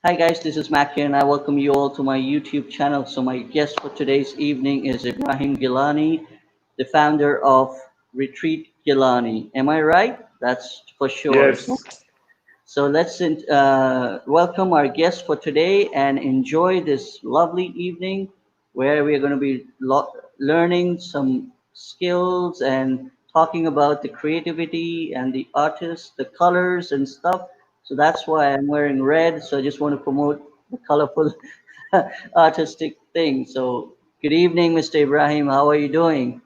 Hi guys, this is Mac here and I welcome you all to my YouTube channel. So my guest for today's evening is Ibrahim Gailani, the founder of Retreat Gailani. Am I right? That's for sure. So, Yes, so let's welcome our guest for today and enjoy this lovely evening where we are going to be learning some skills and talking about the creativity and the artists, the colors and stuff. So that's why I'm wearing red. So I just want to promote the colorful artistic thing. So good evening, Mr. Ibrahim. How are you doing?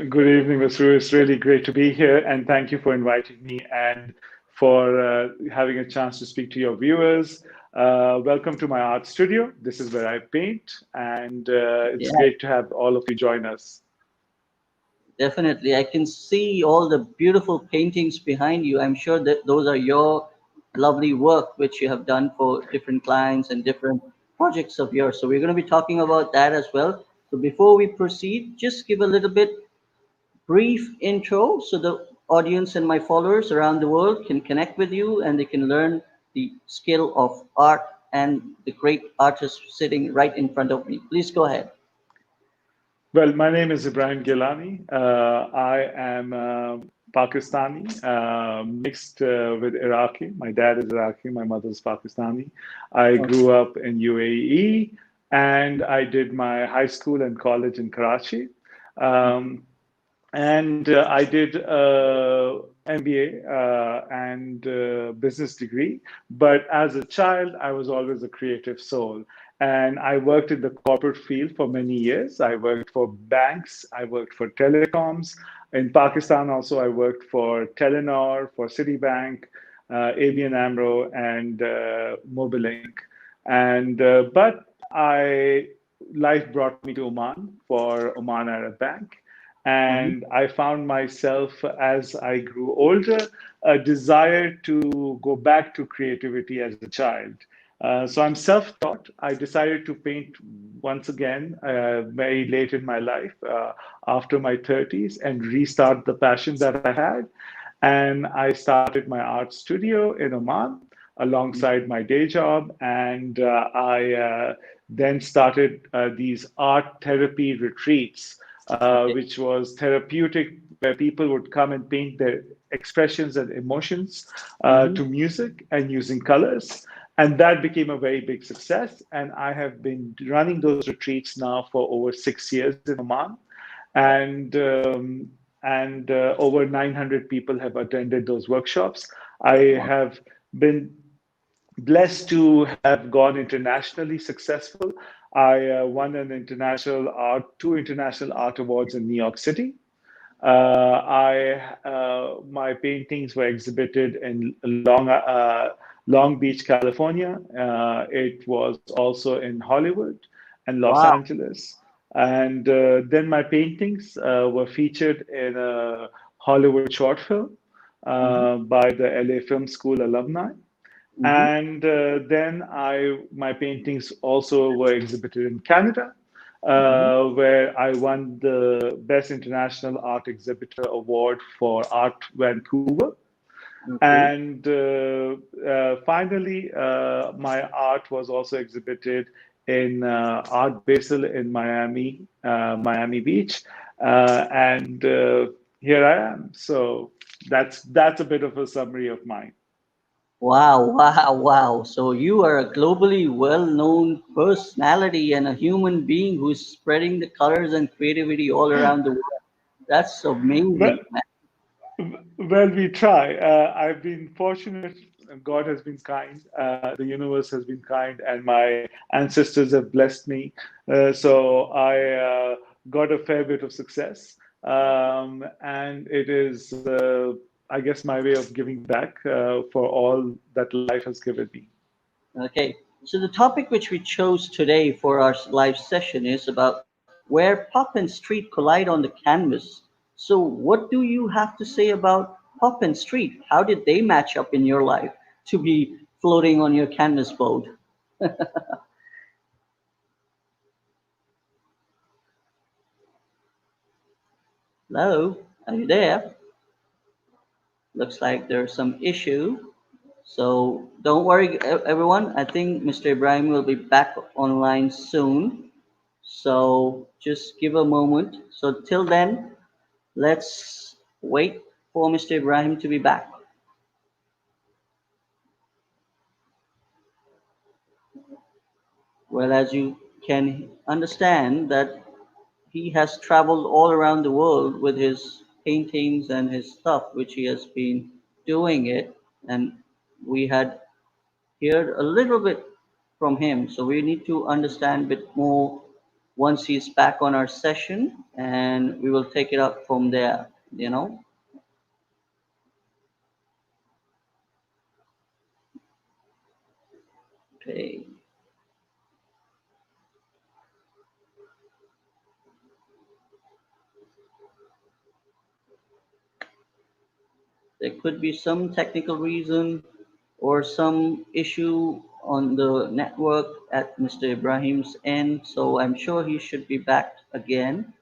good evening, Masru. It's really great to be here, and thank you for inviting me and for having a chance to speak to your viewers. Welcome to my art studio. This is where I paint, and it's Yeah, great to have all of you join us. definitely. I can see all the beautiful paintings behind you. I'm sure that those are your lovely work which you have done for different clients and different projects of yours. So we're going to be talking about that as well. So before we proceed, just give a little bit brief intro so the audience and my followers around the world can connect with you and they can learn the skill of art and the great artist sitting right in front of me. Please go ahead. Well, my name is Ibrahim Gailani. I am Pakistani, mixed with Iraqi. My dad is Iraqi, my mother is Pakistani. I Oh, grew up in UAE and I did my high school and college in Karachi. Um, and I did MBA and business degree. But as a child, I was always a creative soul. And I worked in the corporate field for many years. I worked for banks, I worked for telecoms. In Pakistan, also, I worked for Telenor, for Citibank, ABN Amro, and Mobilink. And but I life brought me to Oman for Oman Arab Bank, mhm. and I found myself as I grew older a desire to go back to creativity as a child. So I'm self-taught. I decided to paint once again very late in my life, after my 30s, and restart the passion that I had. And I started my art studio in Oman alongside my day job, and I then started these art therapy retreats, Okay. which was therapeutic, where people would come and paint their expressions and emotions Hmm. to music and using colors. And that became a very big success. And I have been running those retreats now for over 6 years in Oman. And over 900 people have attended those workshops. I Wow. have been blessed to have gone internationally successful. I won two international art awards in New York City. My paintings were exhibited in Long Beach, California. It was also in Hollywood and Los Wow. Angeles. And then my paintings were featured in a Hollywood short film Hmm. by the LA Film School alumni. Hmm. And then my paintings also were exhibited in Canada, Hmm. where I won the Best International Art Exhibitor Award for Art Vancouver. Okay. And finally, my art was also exhibited in Art Basel in Miami Beach. And here I am. So that's a bit of a summary of mine. Wow, wow, wow. So you are a globally well-known personality and a human being who's spreading the colors and creativity all around the world. That's Well, amazing, man. Well, we try. I've been fortunate. God has been kind. The universe has been kind, and my ancestors have blessed me. So I got a fair bit of success, and it is, I guess, my way of giving back for all that life has given me. Okay. So the topic which we chose today for our live session is about where pop and street collide on the canvas. So what do you have to say about pop and street? How did they match up in your life to be floating on your canvas boat? Hello, are you there? Looks like there's some issue. So don't worry, everyone. I think Mr. Ibrahim will be back online soon. So just give a moment. So till then, let's wait for Mr. Ibrahim to be back. Well, as you can understand, that he has traveled all around the world with his paintings and his stuff, which he has been doing it, and we had heard a little bit from him. So we need to understand a bit more once he's back on our session, and we will take it up from there. You know, okay. There could be some technical reason or some issue on the network at Mr. Ibrahim's end, so I'm sure he should be back again.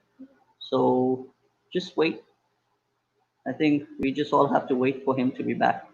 So just wait. I think we just all have to wait for him to be back.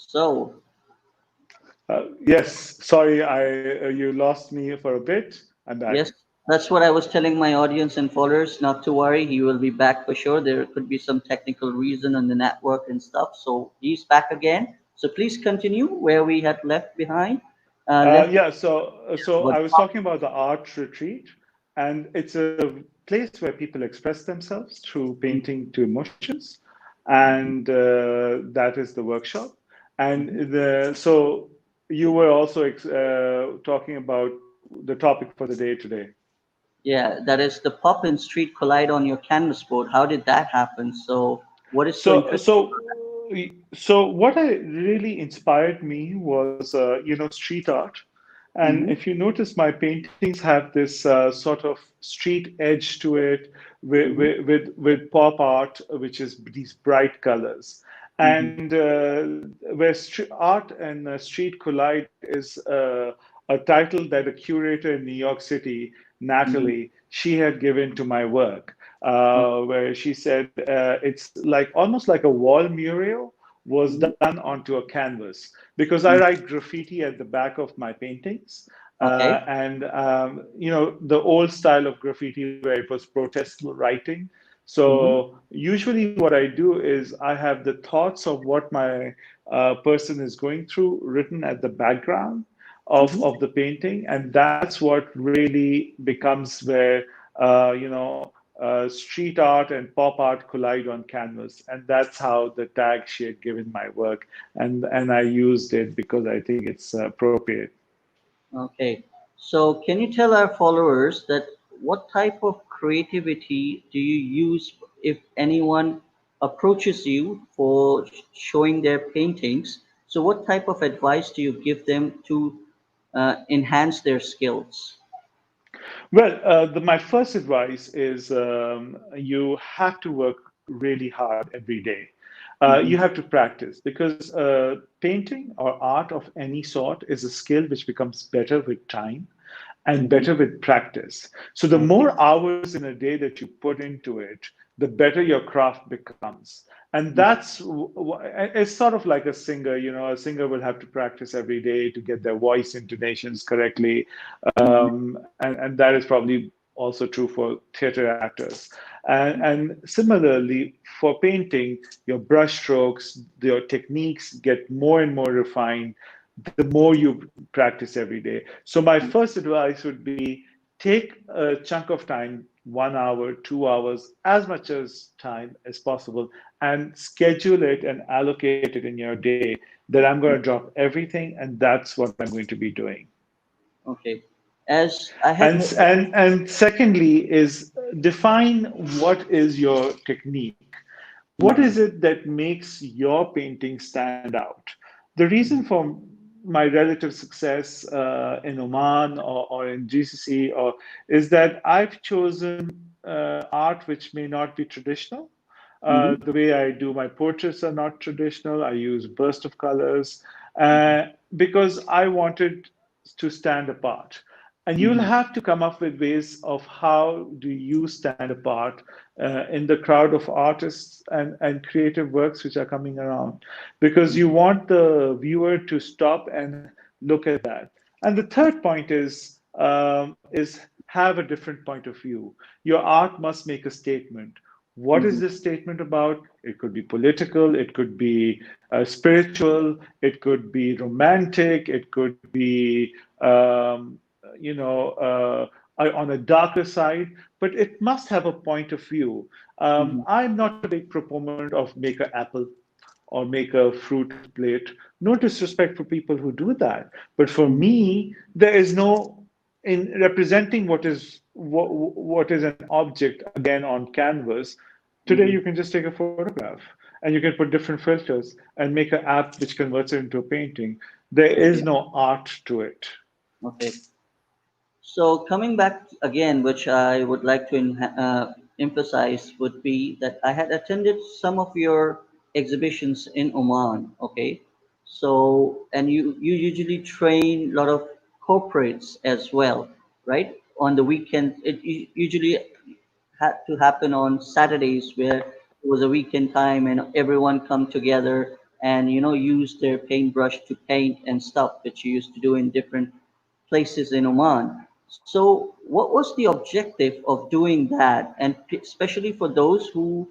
So, Yes, sorry, I you lost me for a bit. I'm back. yes, that's what I was telling my audience and followers not to worry. He will be back for sure. There could be some technical reason on the network and stuff. So he's back again. So please continue where we had left behind. Left Yeah, so with I was talking about the art retreat, and it's a place where people express themselves through painting to emotions, and that is the workshop. And so you were also talking about the topic for the day today. yeah, that is the pop and street collide on your canvas board. How did that happen? So what is so So, interesting? so what I really inspired me was, street art. And Mm-hmm, if you notice, my paintings have this sort of street edge to it, mm-hmm, with pop art, which is these bright colors. mm-hmm, And where art and street collide is a title that a curator in New York City, mm-hmm. Natalie, she had given to my work, where she said it's like almost like a wall mural was Mm-hmm. done onto a canvas, because I Mm-hmm. write graffiti at the back of my paintings. Okay. And the old style of graffiti where it was protest writing. Mm-hmm, So usually what I do is I have the thoughts of what my person is going through written at the background mm-hmm. of the painting, and that's what really becomes where street art and pop art collide on canvas, and that's how the tag she had given my work, and I used it because I think it's appropriate. Okay. So can you tell our followers that what type of creativity do you use if anyone approaches you for showing their paintings? So what type of advice do you give them to enhance their skills? Well, my first advice is you have to work really hard every day. You Mm-hmm, have to practice, because painting or art of any sort is a skill which becomes better with time and mm-hmm. better with practice. So the Okay. more hours in a day that you put into it, the better your craft becomes. And Mm-hmm, it's sort of like a singer. A singer will have to practice every day to get their voice intonations correctly. mm-hmm, And that is probably also true for theater actors. And similarly, for painting, your brush strokes, your techniques get more and more refined the more you practice every day. So my first advice would be take a chunk of time, 1 hour, 2 hours, as much as time as possible, and schedule it and allocate it in your day that I'm going to drop everything, and that's what I'm going to be doing. okay. As I had, And secondly is define what is your technique. What is Mhm, it that makes your painting stand out? The reason mhm, for my relative success in Oman or in GCC is that I've chosen art which may not be traditional. mhm, The way I do my portraits are not traditional. I use burst of colors mhm, because I wanted to stand apart. And you'll mhm, have to come up with ways of how do you stand apart in the crowd of artists and creative works which are coming around, because you mhm, want the viewer to stop and look at that. And the third point is have a different point of view. Your art must make a statement. What is mhm, this statement about? It could be political, it could be spiritual, it could be romantic, it could be, um, you know, on a darker side, but it must have a point of view. mhm, I'm not a big proponent of make a apple or make a fruit plate. No disrespect for people who do that, but for mhm. me, there is no in representing what is an object again on canvas. Today, Mhm. you can just take a photograph and you can put different filters and make an app which converts it into a painting. There is Okay. no art to it. Okay. So coming back again, which I would like to emphasize would be that I had attended some of your exhibitions in Oman. Okay. So, and you usually train a lot of corporates as well, right? On the weekend, it usually had to happen on Saturdays where it was a weekend time and everyone come together and use their paintbrush to paint and stuff that you used to do in different places in Oman. So what was the objective of doing that, and especially for those who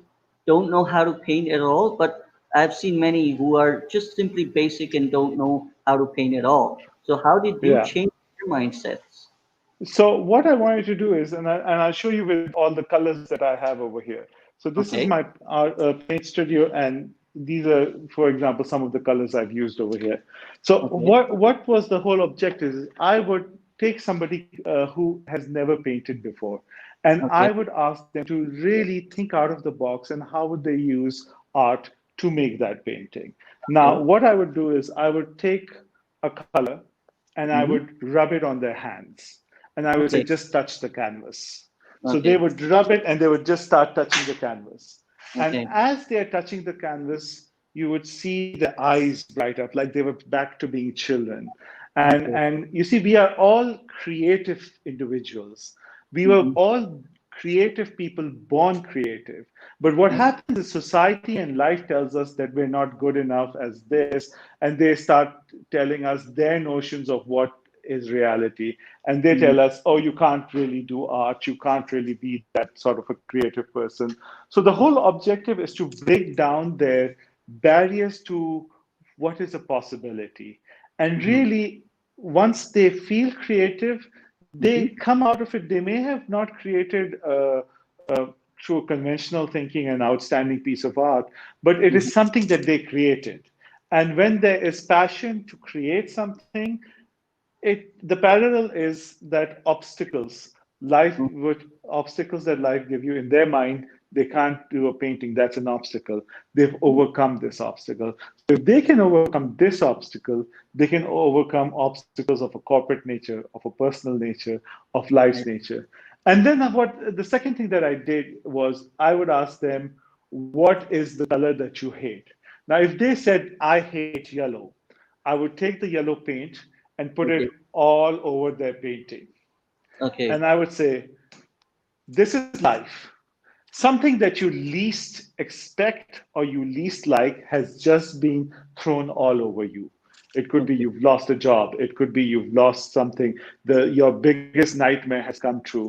don't know how to paint at all? But I've seen many who are just simply basic and don't know how to paint at all. So how did you Yeah. change your mindsets? So what I wanted to do is, and I'll show you with all the colors that I have over here. So this is Okay. my paint studio, and these are, for example, some of the colors I've used over here. So Okay. what was the whole objective? Is I would take somebody who has never painted before, and I Okay. would ask them to really think out of the box and how would they use art to make that painting. Now, Okay. what I would do is I would take a color and I Mm-hmm. would rub it on their hands. And I would say, Okay. just touch the canvas. So they Okay. would rub it and they would just start touching the canvas. And Okay. as they're touching the canvas, you would see the eyes bright up like they were back to being children. Okay. And you see, we are all creative individuals. We were Mm-hmm. all creative people born creative. But what Okay. happens is society and life tells us that we're not good enough as this, and they start telling us their notions of what is reality. And they Mm-hmm. tell us, oh, you can't really do art, you can't really be that sort of a creative person. So the whole objective is to break down their barriers to what is a possibility. And Mm-hmm. really, once they feel creative, they Mm-hmm. come out of it. They may have not created through conventional thinking an outstanding piece of art, but it Mm-hmm. is something that they created. And when there is passion to create something, the parallel is that obstacles that life give you in their mind, they can't do a painting. That's an obstacle. They've overcome this obstacle. So if they can overcome this obstacle, they can overcome obstacles of a corporate nature, of a personal nature, of life's Right. nature. And then what the second thing that I did was I would ask them, what is the color that you hate? Now, if they said, I hate yellow, I would take the yellow paint and put Okay. it all over their painting. Okay. And I would say, this is life. Something that you least expect or you least like has just been thrown all over you. It could be Okay. you've lost a job. It could be you've lost something. Your biggest nightmare has come true.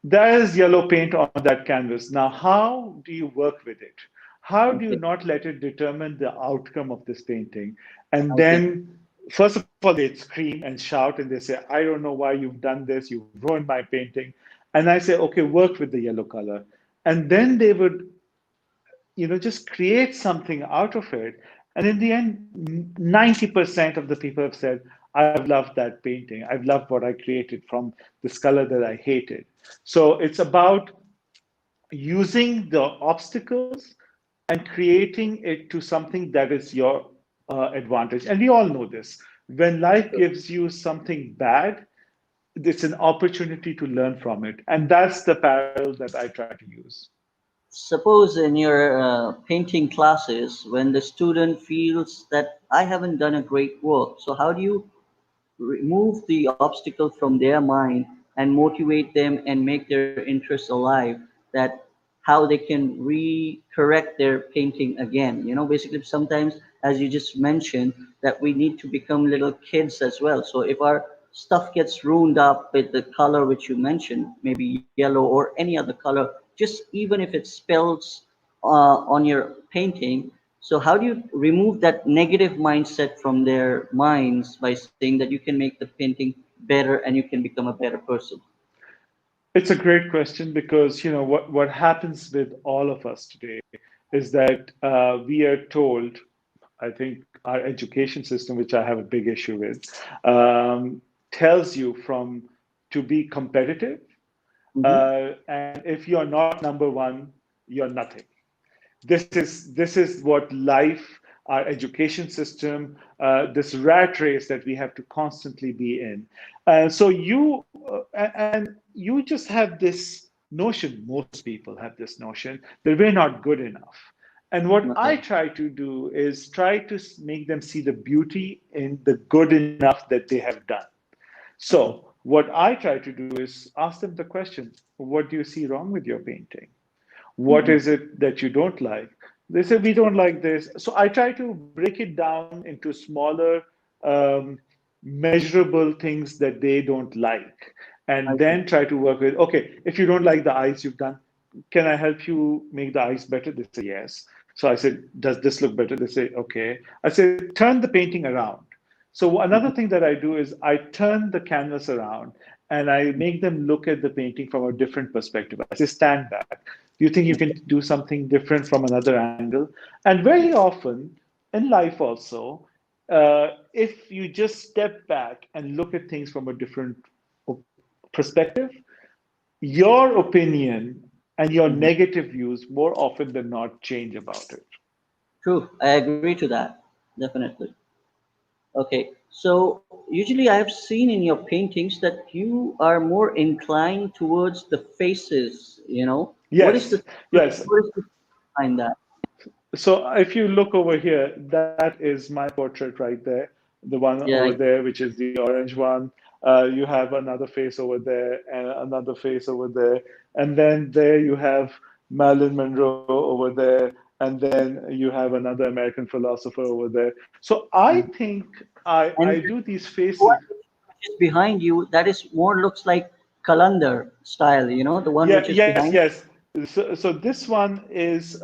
There is yellow paint on that canvas. Now, how do you work with it? How do you Okay. not let it determine the outcome of this painting? And Okay. then, first of all, they scream and shout and they say, I don't know why you've done this. You've ruined my painting. And I say, okay, work with the yellow color. And then they would just create something out of it. And in the end, 90% of the people have said, I've loved that painting. I've loved what I created from this color that I hated. So it's about using the obstacles and creating it to something that is your advantage. And we all know this. When life gives you something bad, it's an opportunity to learn from it. And that's the parallel that I try to use. Suppose in your painting classes, when the student feels that I haven't done a great work, so how do you remove the obstacle from their mind and motivate them and make their interests alive, that how they can re-correct their painting again? Basically, sometimes, as you just mentioned, that we need to become little kids as well. So if our stuff gets ruined up with the color which you mentioned, maybe yellow or any other color, just even if it spells on your painting, so how do you remove that negative mindset from their minds by saying that you can make the painting better and you can become a better person? It's a great question because what happens with all of us today is that we are told, I think our education system, which I have a big issue with, tells you from to be competitive, Hmm. and if you're not number one, you're nothing. This is what life, our education system, this rat race that we have to constantly be in. So and you just have this notion. Most people have this notion that we're not good enough. And what I Okay. try to do is try to make them see the beauty in the good enough that they have done. Okay. So what I try to do is ask them the question, what do you see wrong with your painting? What Hmm. is it that you don't like? They say, we don't like this. So I try to break it down into smaller, um, measurable things that they don't like. And I see. then try to work with, okay, if you don't like the eyes you've done, can I help you make the eyes better? They say, yes. So I said, does this look better? They say, okay. I said, turn the painting around. So another Hmm. thing that I do is I turn the canvas around and I make them look at the painting from a different perspective. I say, stand back. Do you think you can do something different from another angle? And very often in life also, if you just step back and look at things from a different perspective, your opinion and your Hmm. negative views more often than not change about it. True. I agree to that. Definitely. Okay. So usually I have seen in your paintings that you are more inclined towards the faces. What is Yes, the yes. what is the behind that? So if you look over here, that is my portrait right there, the one Yeah. over there, which is the orange one. You have another face over there and another face over there. And then there you have Marilyn Monroe over there. And then you have another American philosopher over there. So I think I And do these the one faces. which is behind you, that is more looks like Kalandar style, the one Yeah, which is yes, behind. yes. So this one is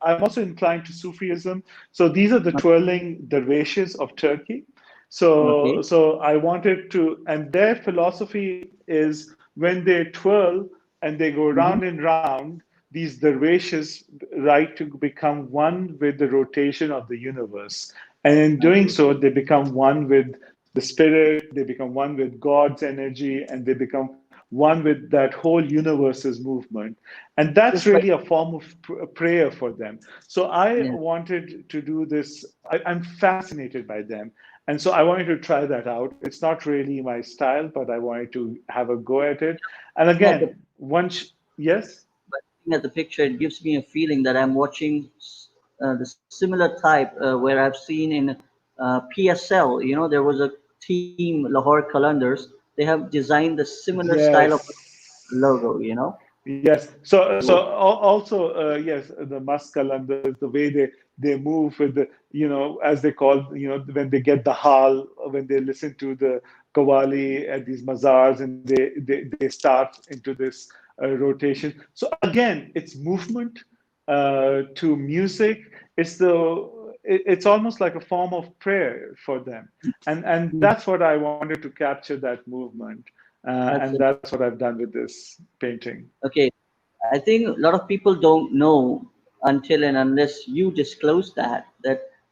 I'm also inclined to Sufism. So these are the twirling dervishes of Turkey. So Okay. so I wanted to, and their philosophy is when they twirl and they go Hmm. round and round, these dervishes right to become one with the rotation of the universe. And in I doing see. so, they become one with the spirit, they become one with God's energy, and they become one with that whole universe's movement. And that's Just like, really a form of prayer for them. So I yeah, wanted to do this. I'm fascinated by them. And so I wanted to try that out. It's not really my style, but I wanted to have a go at it. And looking at the again, once, yes? by looking at the picture, it gives me a feeling that I'm watching the similar type where I've seen in PSL. There was a team, Lahore Qalandars. They have designed the similar style of Yes. logo. Yes. So So, also yes, the maskalandas, the way they move with the as they call when they get the hal, when they listen to the qawwali at these mazars and they start into this rotation. So again, it's movement to music. It's almost like a form of prayer for them, and mm, that's what I wanted to capture that movement, that's and it. that's what I've done with this painting. Okay. I think a lot of people don't know until and unless you disclose that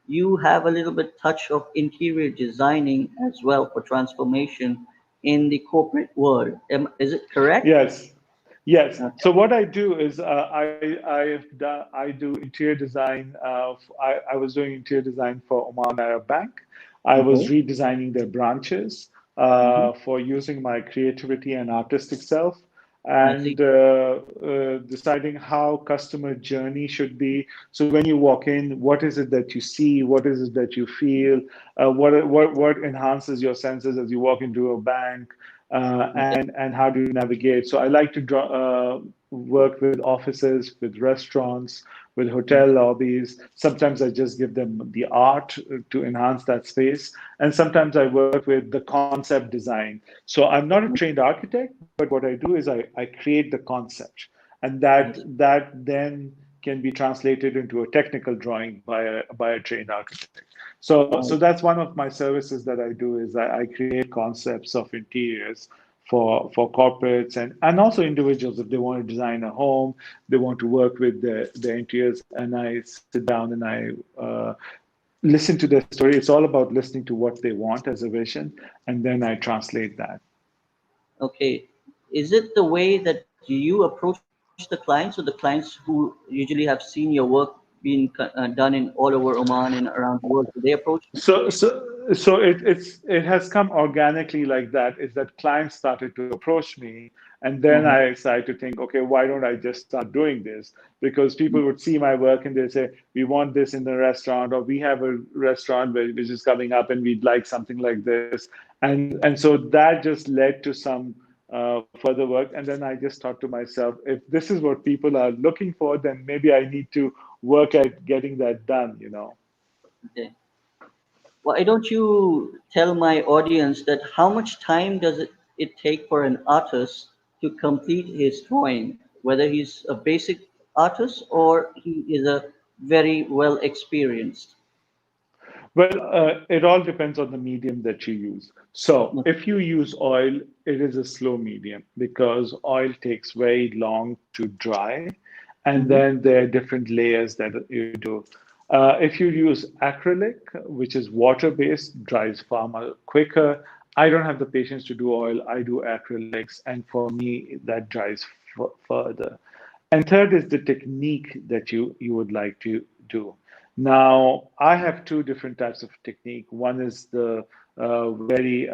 you have a little bit touch of interior designing as well for transformation in the corporate world. Is it correct? Yes, yes. Okay. So what I do is I do interior design. I was doing interior design for Oman Arab Bank. I was Okay. redesigning their branches Hmm. for using my creativity and artistic self, I see. and deciding how customer journey should be. So when you walk in, what is it that you see? What is it that you feel? What enhances your senses as you walk into a bank? Okay. And how do you navigate? So I like to work with offices, with restaurants, with hotel lobbies. Sometimes I just give them the art to enhance that space, and sometimes I work with the concept design. So I'm not a trained architect, but what I do is I create the concept, and I see. that then can be translated into a technical drawing by a trained architect. So I that's one of my services that I do is I create concepts of interiors for corporates and also individuals if they want to design a home, they want to work with the interiors, and I sit down and I listen to their story. It's all about listening to what they want as a vision, and then I translate that. Okay. Is it the way that you approach the clients, or the clients who usually have seen your work being done in all over Oman and around the world? Do they approach you? So it has come organically like that. Is that clients started to approach me, and then Uh-huh. I started to think, okay, why don't I just start doing this? Because people would see my work and they say, we want this in the restaurant, or we have a restaurant which is coming up, and we'd like something like this, and so that just led to some further work. And then I just thought to myself, if this is what people are looking for, then maybe I need to work at getting that done. You know. Okay. Why don't you tell my audience that how much time does it take for an artist to complete his drawing, whether he's a basic artist or he is a very well experienced? Well, it all depends on the medium that you use. So, if you use oil, it is a slow medium because oil takes very long to dry, and Mm-hmm. then there are different layers that you do. If you use acrylic, which is water-based, dries far more quicker. I don't have the patience to do oil. I do acrylics, and for me, that dries further. And third is the technique that you would like to do. Now, I have two different types of technique. One is the very,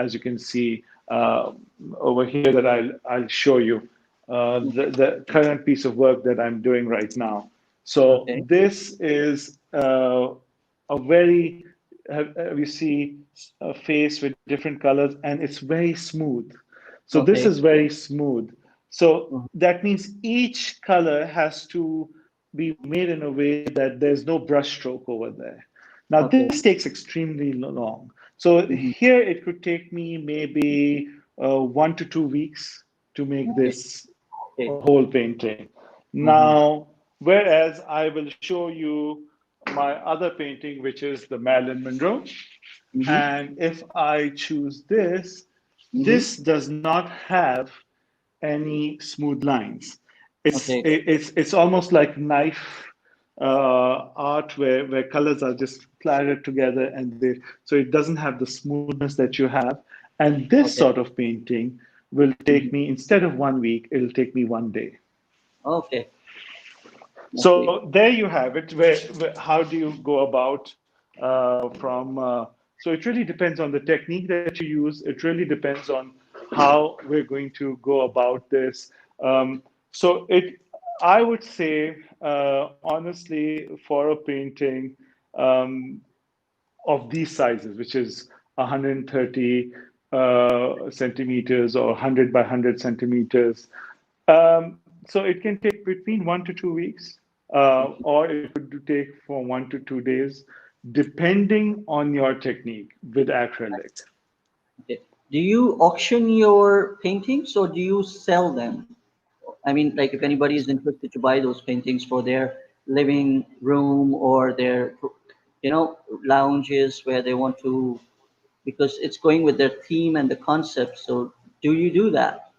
as you can see over here, that I'll show you the current piece of work that I'm doing right now. So Okay. this is a very, you see a face with different colors, and it's very smooth. So this Okay. is very smooth. So Mhm. that means each color has to be made in a way that there's no brush stroke over there. Now, Okay. this takes extremely long. So Hmm. here it could take me maybe 1 to 2 weeks to make Okay. this Okay. whole painting. Hmm. Now, whereas I will show you my other painting, which is the Marilyn Monroe. Hmm. And if I choose this, Hmm. this does not have any smooth lines. It's Okay. it's almost like knife art where colors are just splattered together, and they so it doesn't have the smoothness that you have. And this Okay. sort of painting will take Hmm. me, instead of 1 week, it'll take me 1 day. Okay. Okay. So there you have it. Where how do you go about from? So it really depends on the technique that you use. It really depends on how we're going to go about this. So it, I would say, honestly, for a painting of these sizes, which is 130 centimeters or 100 by 100 centimeters, so it can take between 1 to 2 weeks, or it could take from 1 to 2 days, depending on your technique with acrylic. Okay. Do you auction your paintings or do you sell them? I mean, like if anybody is interested to buy those paintings for their living room or their, lounges where they want to, because it's going with their theme and the concept. So, do you do that?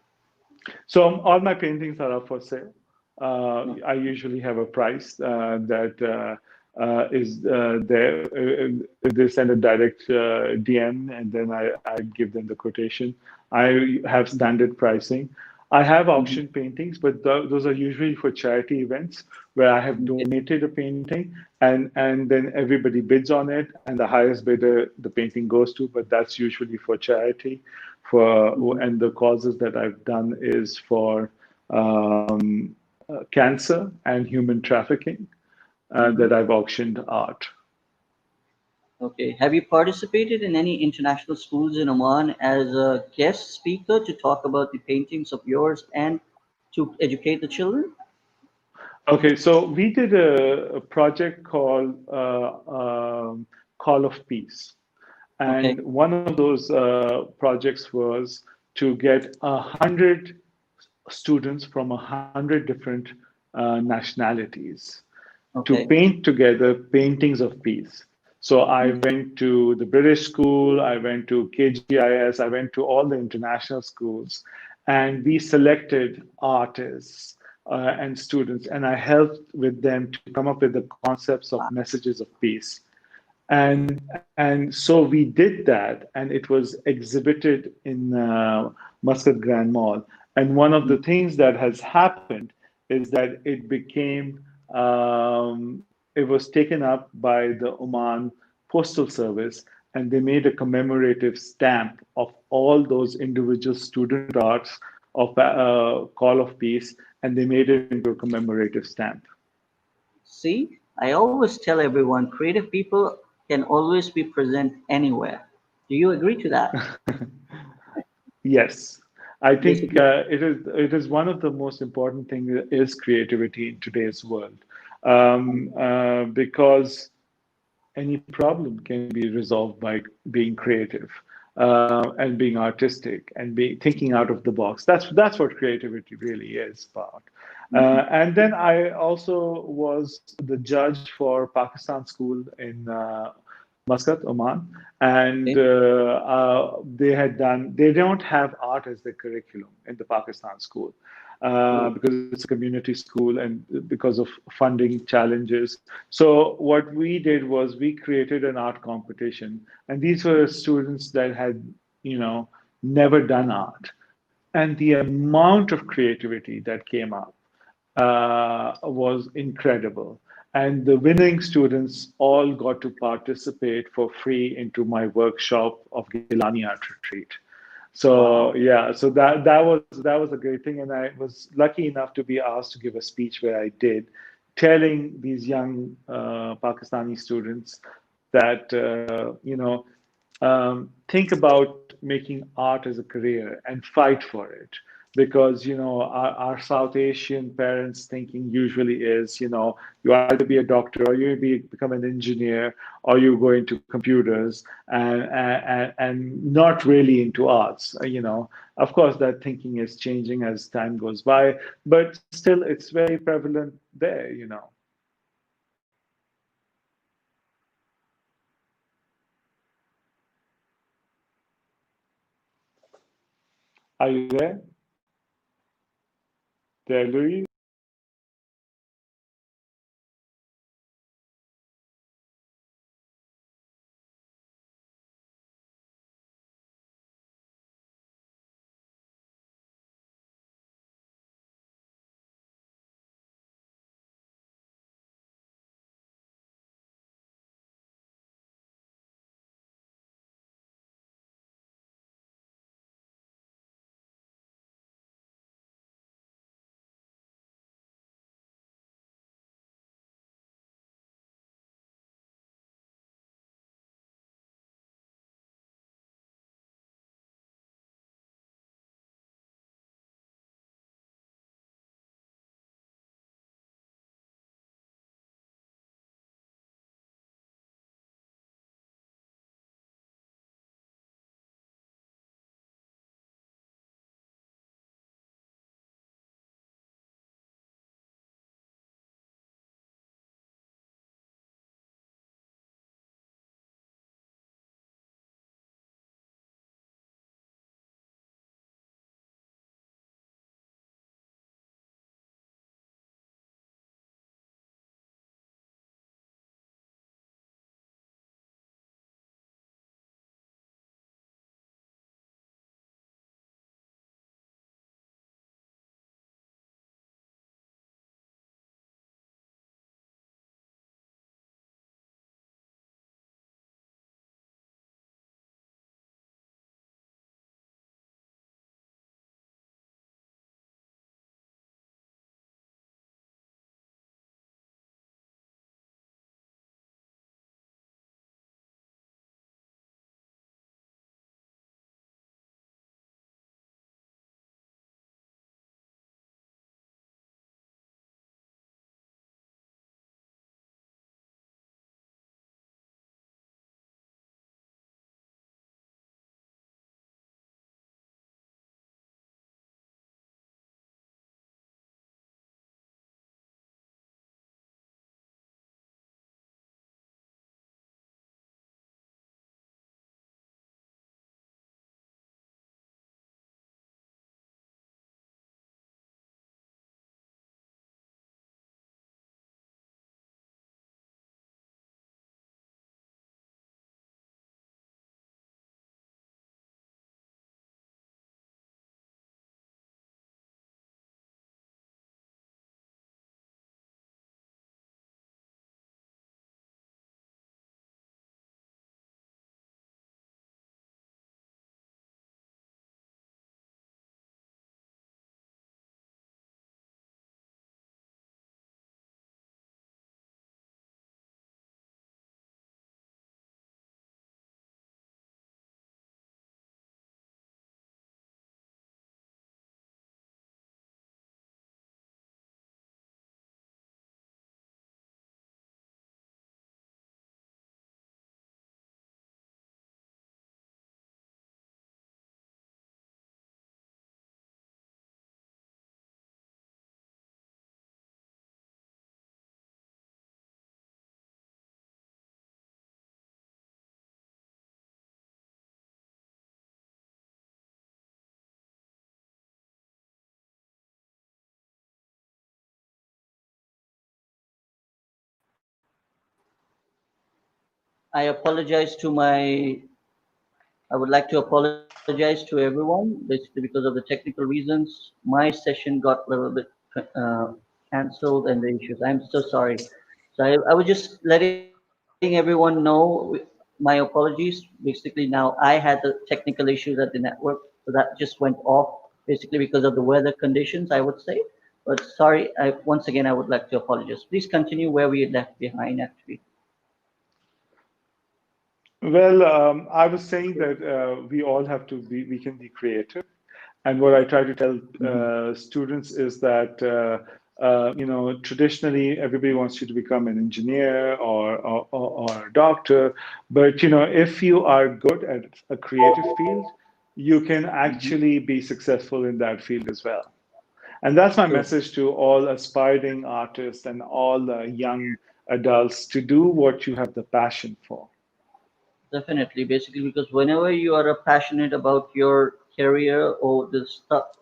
So all my paintings are up for sale. No. I usually have a price that is there. They send a direct DM, and then I give them the quotation. I have standard pricing. I have Mhm. auction paintings, but those are usually for charity events where I have Okay. donated a painting, and then everybody bids on it, and the highest bidder the painting goes to. But that's usually for charity. Mhm. And the causes that I've done is for cancer and human trafficking Mhm. that I've auctioned art. Okay. Have you participated in any international schools in Oman as a guest speaker to talk about the paintings of yours and to educate the children? Okay, so we did a project called Call of Peace. Okay. And one of those projects was to get 100 students from 100 different nationalities to Okay. paint together paintings of peace. So I Mhm. went to the British school, I went to KGIS, I went to all the international schools, and we selected artists and students, and I helped with them to come up with the concepts of messages of peace. And so we did that, and it was exhibited in Muscat Grand Mall. And one of the things that has happened is that it was taken up by the Oman Postal Service, and they made a commemorative stamp of all those individual student arts of Call of Peace, and they made it into a commemorative stamp. See, I always tell everyone creative people can always be present anywhere. Do you agree to that? Yes, I think Basically, it is one of the most important things is creativity in today's world, because any problem can be resolved by being creative and being artistic and be thinking out of the box. That's what creativity really is about. And then I also was the judge for Pakistan school in Muscat, Oman, and okay. they don't have art as their curriculum in the Pakistan school Oh, because it's a community school and because of funding challenges. So what we did was we created an art competition, and these were students that had, never done art, and the amount of creativity that came up was incredible. And the winning students all got to participate for free into my workshop of Gailani Art Retreat. So wow. yeah, so that was a great thing, and I was lucky enough to be asked to give a speech where I did, telling these young Pakistani students that think about making art as a career and fight for it, because our South Asian parents thinking usually is, you either be a doctor or become an engineer or you go into computers and not really into arts. Of course that thinking is changing as time goes by, but still it's very prevalent there. Are you there, Louis? I apologize to my I would like to apologize to everyone, basically because of the technical reasons. My session got a little bit uh, cancelled and the issues. I'm so sorry. So I was just letting everyone know my apologies. Basically, now I had the technical issues at the network, so that just went off basically because of the weather conditions, I would say. But sorry, once again, I would like to apologize. Please continue where we left behind, actually. Well, I was saying that we all have to be, we can be creative. And what I try to tell Hmm. students is that, traditionally everybody wants you to become an engineer or a doctor. But, if you are good at a creative field, you can Hmm. actually be successful in that field as well. And that's my True. message to all aspiring artists and all young adults to do what you have the passion for. Definitely, basically, because whenever you are passionate about your career or the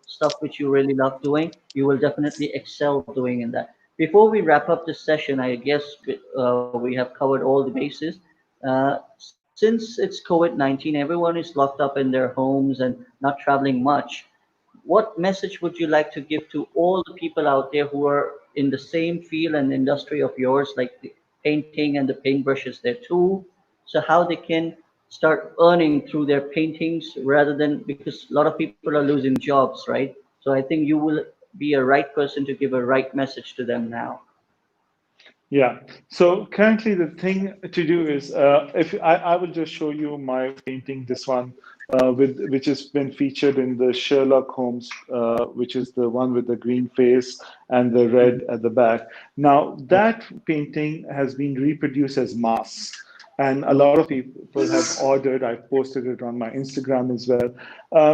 stuff which you really love doing, you will definitely excel doing in that. Before we wrap up this session, I guess we have covered all the bases. Since it's COVID-19, everyone is locked up in their homes and not traveling much. What message would you like to give to all the people out there who are in the same field and industry of yours, like the painting and the paintbrushes there too? So how they can start earning through their paintings rather than because a lot of people are losing jobs, right? So I think you will be a right person to give a right message to them now. Yeah. So currently, the thing to do is, if I will just show you my painting, this one, which has been featured in the Sherlock Holmes, which is the one with the green face and the red Mhm. at the back. Now, that painting has been reproduced as masks. And a lot of Okay. people have ordered. I posted it on my Instagram as well.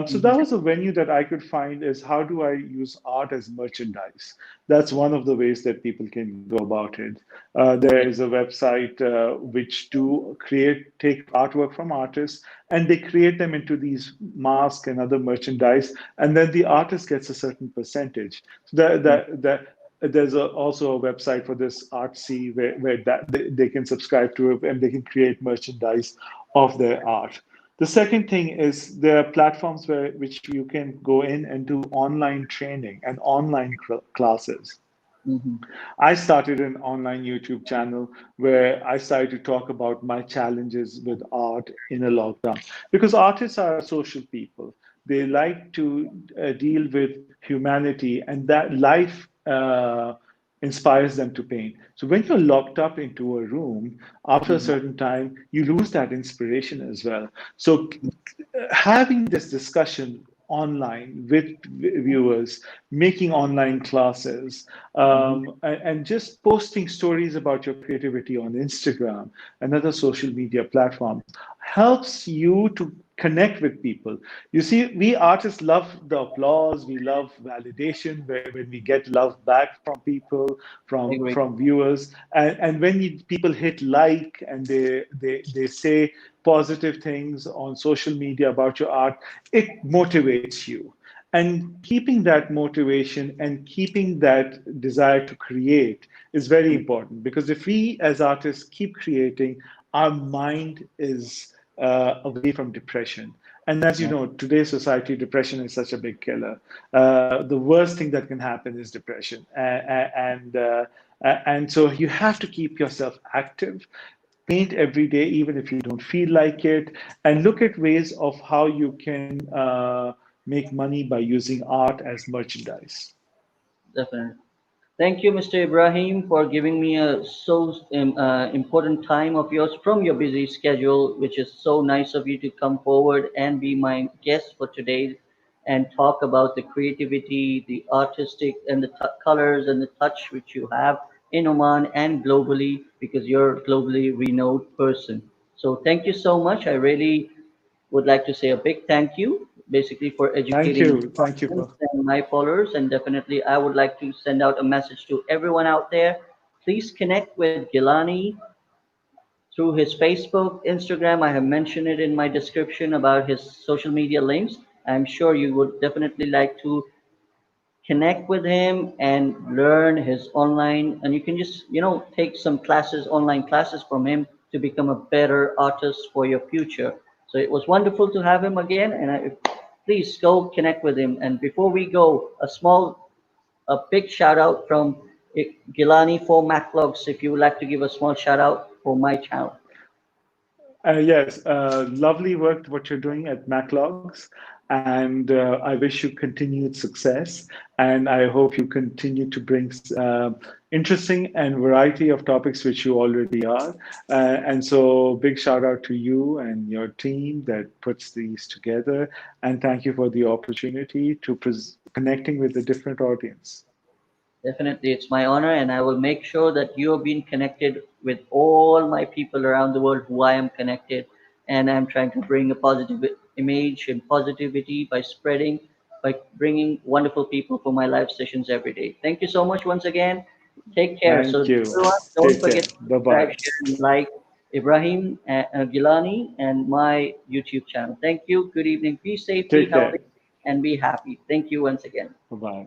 So Mhm. that was a venue that I could find is how do I use art as merchandise? That's one of the ways that people can go about it. There Yeah, is a website which do take artwork from artists, and they create them into these masks and other merchandise, and then the artist gets a certain percentage. So yeah, there's also a website for this artsy where they can subscribe to it and they can create merchandise of their art. The second thing is there are platforms which you can go in and do online training and online classes. hmm, I started an online YouTube channel where I started to talk about my challenges with art in a lockdown because artists are social people. They like to deal with humanity, and that life inspires them to paint. So when you're locked up into a room, after a hmm, certain time, you lose that inspiration as well. So having this discussion online with viewers, making online classes, hmm. and just posting stories about your creativity on Instagram and other social media platforms helps you to connect with people. You see, we artists love the applause, we love validation when we get love back from people, I from agree. viewers, and when people hit like and they say positive things on social media about your art, it motivates you. And keeping that motivation and keeping that desire to create is very Mm. important because if we as artists keep creating, our mind is away from depression. And as you Yeah, know, today's society, depression is such a big killer. The worst thing that can happen is depression. And so you have to keep yourself active, paint every day, even if you don't feel like it, and look at ways of how you can make money by using art as merchandise. definitely. Thank you, Mr. Ibrahim, for giving me a important time of yours from your busy schedule, which is so nice of you to come forward and be my guest for today and talk about the creativity, the artistic, and the colors and the touch which you have in Oman and globally because you're a globally renowned person. So thank you so much. I really would like to say a big thank you, basically for Thank educating you. my Thank you. audience and my followers. And definitely, I would like to send out a message to everyone out there. Please connect with Gilani through his Facebook, Instagram. I have mentioned it in my description about his social media links. I'm sure you would definitely like to connect with him and learn his online, and you can just take some classes, online classes from him to become a better artist for your future. So it was wonderful to have him again, and please go connect with him. And before we go, a big shout out from Gilani for Maclogs. If you would like to give a small shout out for my channel. Yes, lovely work what you're doing at Maclogs, and I wish you continued success. And I hope you continue to bring interesting and variety of topics which you already are. And so, big shout out to you and your team that puts these together. And thank you for the opportunity to connecting with a different audience. Definitely, it's my honor, and I will make sure that you have been connected with all my people around the world who I am connected. And I'm trying to bring a positive image and positivity by bringing wonderful people for my live sessions every day. Thank you so much once again. Take care. So, Thank you. everyone, don't Take forget care. to Bye subscribe, bye. share, and like Ibrahim Gilani and my YouTube channel. Thank you. Good evening. Be safe, be Take healthy, care. and be happy. Thank you once again. Bye bye.